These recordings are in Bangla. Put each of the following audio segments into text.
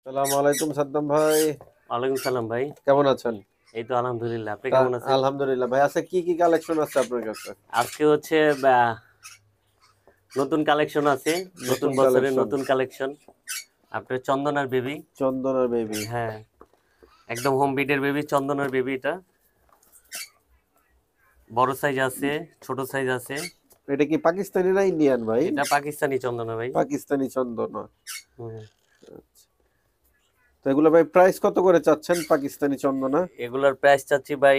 আসসালামু আলাইকুম সাদ্দাম ভাই। ওয়ালাইকুম সালাম ভাই। কেমন আছেন? এই তো আলহামদুলিল্লাহ। আপনি কেমন আছেন? আলহামদুলিল্লাহ ভাই। আচ্ছা, কি কি কালেকশন আছে আপনার কাছে? আজকে হচ্ছে নতুন কালেকশন আছে। নতুন নতুন বছরের কালেকশন। নতুন কালেকশন। আপনার চন্দনার বেবি। চন্দনার বেবি। হ্যাঁ, একদম হোম বিডের বেবি, চন্দনার বেবি এটা। বড় সাইজ আছে, ছোট সাইজ আছে। এটা কি পাকিস্তানি না ইন্ডিয়ান ভাই? এটা পাকিস্তানি চন্দনা ভাই। পাকিস্তানি চন্দনা। হুম। তো এগুলো ভাই প্রাইস কত করে চাচ্ছেন পাকিস্তানি চন্দনা? এগুলোর প্রাইস চাচ্ছি ভাই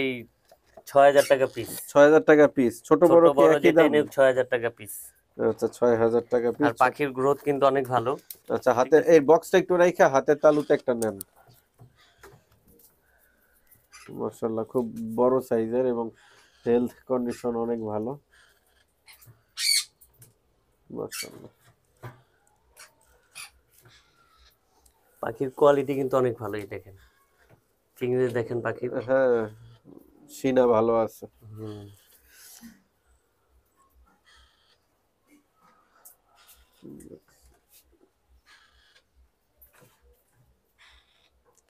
৬,০০০ টাকা পিস। ৬,০০০ টাকা পিস। ছোট ছোট বড় কি বড় একই যেটাই দাম? নেব ৬,০০০ টাকা পিস। আচ্ছা, ৬,০০০ টাকা আর পিস। পাখির গ্রোথ কিন্তু অনেক ভালো। আচ্ছা, ঠিক হাতে আছে। এই বক্সটা একটু রাইখা হাতের তালুতে একটা নেন। মাশাআল্লাহ, খুব বড় সাইজের এবং হেলথ কন্ডিশন অনেক ভালো। মাশাআল্লাহ। পাখির কোয়ালিটি কিন্তু অনেক ভালোই দেখেন। ফিঙ্গার দেখেন পাখির। হ্যাঁ, সিনা ভালো আছে। হুম।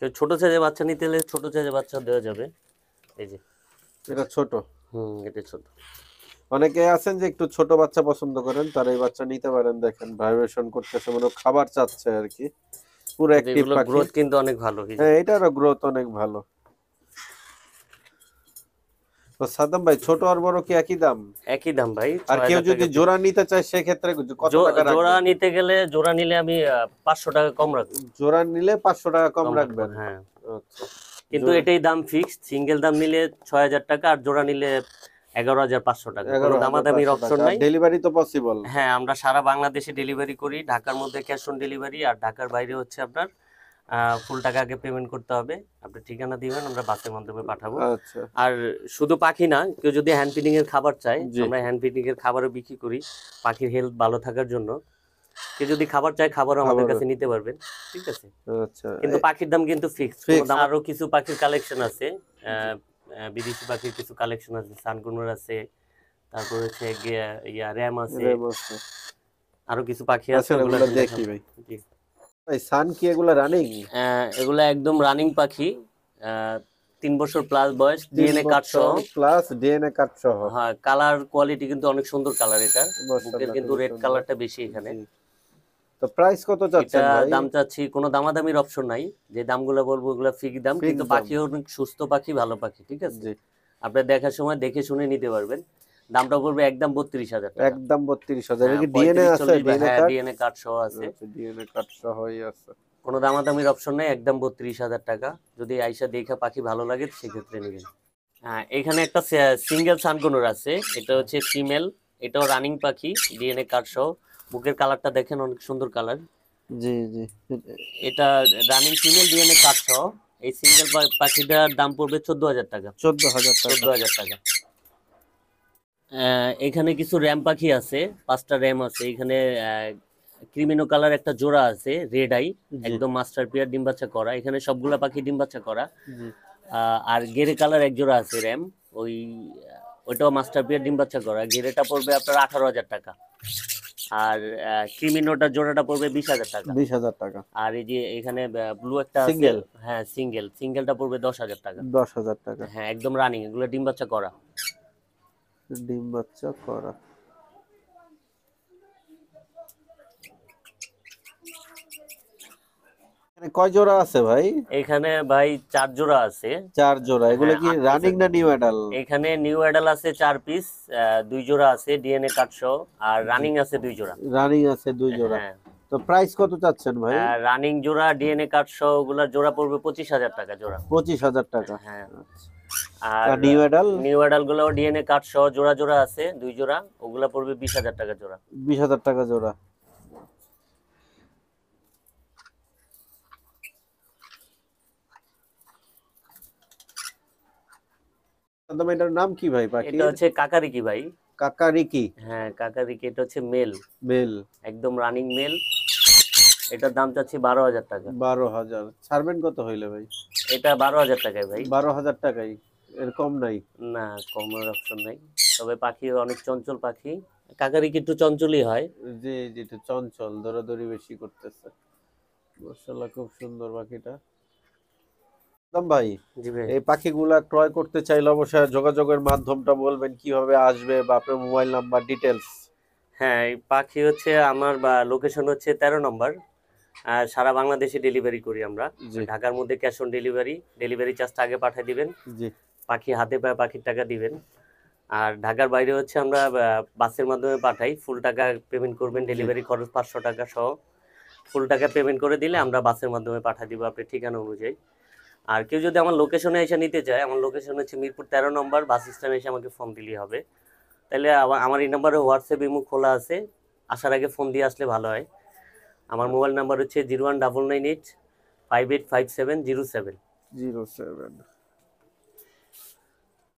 কেউ ছোট সাইজের বাচ্চা নিতে হলে ছোট সাইজের বাচ্চা দেওয়া যাবে। এই যে। এটা ছোট। এটা ছোট। অনেকে আছেন যে একটু ছোট বাচ্চা পছন্দ করেন, তারা এই বাচ্চা নিতে পারেন। দেখেন ভাইব্রেশন করতেছে, মানে খাবার চাচ্ছে আর কি। পুরো কিন্তু অ্যাক্টিভ এগুলোর পাখি। গ্রোথ কিন্তু অনেক ভালো। এই যে। হ্যাঁ, এটারও গ্রোথ অনেক ভালো। তো সাদ্দাম ভাই, ছোট আর বড় কি একই দাম? একই দাম ভাই, আর কেউ ৬,০০০ যদি টাকা পিস। জোড়া নিতে চায় সেক্ষেত্রে কত টাকা জোড়া রাখবেন? নিতে গেলে জোড়া নিলে আমি ৫০০ টাকা কম রাখবো। জোড়া নিলে 500 টাকা কম কম রাখবো, রাখবেন। হ্যাঁ। আচ্ছা। কিন্তু জোড়া এটাই দাম ফিক্সড। সিঙ্গেল দাম নিলে ৬,০০০ টাকা, আর জোড়া নিলে ১১,৫০০ টাকা। কোনো দামাদামির 11,500 অপশন টাকা। আর নাই। ডেলিভারি তো পসিবল? হ্যাঁ, আমরা সারা বাংলাদেশে ডেলিভারি করি। ঢাকার মধ্যে ক্যাশ অন ডেলিভারি, আর ঢাকার বাইরে হচ্ছে আপনার ফুল টাকা আগে পেমেন্ট করতে হবে। আপনি ঠিকানা দিবেন, আমরা বাসের মাধ্যমে পাঠাবো। আচ্ছা। আর শুধু পাখি না, কেউ যদি হ্যান্ড ফিডিং এর খাবার চায়, জি। আমরা হ্যান্ড ফিডিং এর খাবারও বিক্রি করি পাখির হেলথ ভালো থাকার জন্য। কেউ যদি খাবার চায়, খাবারও আমাদের খাবার। কাছে নিতে পারবেন। ঠিক আছে। আচ্ছা। কিন্তু পাখির দাম কিন্তু ফিক্সড। কোনো ফিক্স। দাম। আরো কিছু পাখির কালেকশন আছে। বিদেশি পাখির কিছু কালেকশন আছে। সানকুনোর আছে, তারপর হচ্ছে র্যাম আছে। রেমোসা। আরো কিছু পাখি আছে, আচ্ছা, ওগুলো এগুলো এখন দেখি দেখাবো। ভাই। জি। ভাই, সান কি এগুলা রানিং? এগুলা একদম রানিং পাখি। ৩ বছর প্লাস বয়স, 3 ডিএনএ কার্ড সহ। বছর প্লাস ডিএনএ কার্ড সহ। হ্যাঁ, কালার কোয়ালিটি কিন্তু অনেক সুন্দর কালার এটা। বুকের মাশাআল্লাহ, কিন্তু খুবই রেড সুন্দর। কালারটা বেশি এখানে। জি। তো প্রাইস কত এটা চাচ্ছেন ভাই? দাম চাচ্ছি, কোনো দামাদামির অপশন নাই। যে দামগুলো বলবো ওগুলো ফিক্স দাম, কিন্তু ফিক্স দাম। পাখি অনেক সুস্থ পাখি, ভালো পাখি। ঠিক আছে। জি। আপনার দেখার সময় দেখে শুনে নিতে পারবেন। দামটা পড়বে একদম ৩২,০০০ টাকা। একদম 32,000। এর হ্যাঁ, কি ডিএনএ আছে? ৩৫-৪০ ডিএনএ হ্যাঁ, কার্ড? ডিএনএ কার্ড সহ আছে। আচ্ছা, ডিএনএ কার্ড সহই আছে। কোনো দামাদামির অপশন নেই, একদম ৩২,০০০ টাকা। যদি আইসা দেখা পাখি ভালো লাগে সেক্ষেত্রে নেবেন। হ্যাঁ, এখানে একটা সিঙ্গেল সানকুনোর আছে। এটা হচ্ছে ফিমেল। এটাও রানিং পাখি, ডিএনএ কার্ড সহ। বুকের কালারটা দেখেন, অনেক সুন্দর কালার। জি, জি। এটা রানিং ফিমেল, ডিএনএ কার্ড সহ। এই সিঙ্গেল পাখিটার দাম পড়বে ১৪,০০০ টাকা। 14,000 টাকা। ১৪,০০০ টাকা। এখানে কিছু র্যাম পাখি আছে। ৫টা র্যাম আছে এখানে। ক্রিমিনো কালার একটা জোড়া আছে, রেড আই। জি, একদম মাস্টার পেয়ার, ডিম বাচ্চা করা। এখানে সবগুলা পাখি ডিম বাচ্চা করা। জি। আর গেরে কালার এক জোড়া আছে র্যাম। ওই ওইটাও মাস্টার পেয়ার, ডিম বাচ্চা করা। গেরেটা পড়বে আপনার ১৮,০০০ টাকা। আর ক্রিমিনোটার জোড়াটা পড়বে ২০,০০০ টাকা। 20,000 টাকা। আর এই যে এখানে ব্লু একটা আছে। সিঙ্গেল? হ্যাঁ, সিঙ্গেলটা পড়বে ১০,০০০ টাকা। 10,000 টাকা। হ্যাঁ, একদম রানিং, এগুলো ডিম বাচ্চা করা। ডিম বাচ্চা করা। এখানে কয় জোড়া আছে ভাই? এখানে ভাই ৪ জোড়া আছে। 4 জোড়া। এগুলো হ্যাঁ, কি ৮ পিস। রানিং না নিউ অ্যাডাল? এখানে নিউ অ্যাডাল আছে ৪ পিস। ২ জোড়া আছে ডিএনএ কার্ড সহ। আর জি। রানিং আছে ২ জোড়া। রানিং আছে 2 জোড়া। হ্যাঁ। তো প্রাইস কত চাচ্ছেন ভাই? রানিং জোড়া ডিএনএ কার্ড সহ ওগুলা জোড়া পড়বে ২৫,০০০ টাকা জোড়া। 25,000 টাকা। হ্যাঁ। আচ্ছা। আর আর নিউ অ্যাডাল? নিউ অ্যাডাল গুলো ডিএনএ কার্ড সহ জোড়া জোড়া আছে ২ জোড়া, ওগুলা পড়বে ২০,০০০ টাকা জোড়া। 20,000 টাকা জোড়া। একদম, এটার নাম কি ভাই এটা পাখির? হচ্ছে কাকারিকি ভাই। কাকারিকি। হ্যাঁ, কাকারিকি। এটা হচ্ছে মেল। মেল। একদম রানিং মেল। এটার দাম চাচ্ছি ১২,০০০ টাকা। 12,000 ছাড়বেন কত হইলে ভাই? এটা ১২,০০০ টাকায় ভাই। 12,000 টাকাই? এর কম নাই? না, কমের অপশন নাই। তবে পাখি অনেক চঞ্চল পাখি। কাকারিকি একটু চঞ্চলই হয়। জি, জি, একটু চঞ্চল, দৌড়াদৌড়ি বেশি করতেছে। মাশাআল্লাহ, খুব সুন্দর পাখিটা। সাদ্দাম ভাই, জি ভাই। এই পাখিগুলা ক্রয় করতে চাইলে অবশ্যই যোগাযোগের মাধ্যমটা বলবেন, কিভাবে আসবে বা আপনার মোবাইল নাম্বার ডিটেলস। হ্যাঁ, এই পাখি হচ্ছে আমার বা লোকেশন হচ্ছে 13 নম্বর। আর সারা বাংলাদেশে ডেলিভারি করি আমরা। জি ঢাকার মধ্যে ক্যাশ অন ডেলিভারি, ডেলিভারি চার্জটা আগে পাঠিয়ে দিবেন, জি পাখি হাতে পায়ে পাখির টাকা দিবেন। আর ঢাকার বাইরে হচ্ছে আমরা বাসের মাধ্যমে পাঠাই, ফুল টাকা পেমেন্ট করবেন, জি ডেলিভারি খরচ 500 টাকা সহ। ফুল টাকা পেমেন্ট করে দিলে আমরা বাসের মাধ্যমে পাঠিয়ে দিব আপনার ঠিকানা অনুযায়ী। আর কেউ যদি আমার লোকেশনে এসে নিতে চায়, আমার লোকেশন হচ্ছে মিরপুর 13 নম্বর, বাস স্ট্যান্ডে এসে আমাকে ফোন দিলেই হবে। তাহলে আমার এই নাম্বারে হোয়াটসঅ্যাপ ইমো খোলা আছে, আসার আগে ফোন দিয়ে আসলে ভালো হয়। আমার মোবাইল নাম্বার হচ্ছে 01998 585707। 07।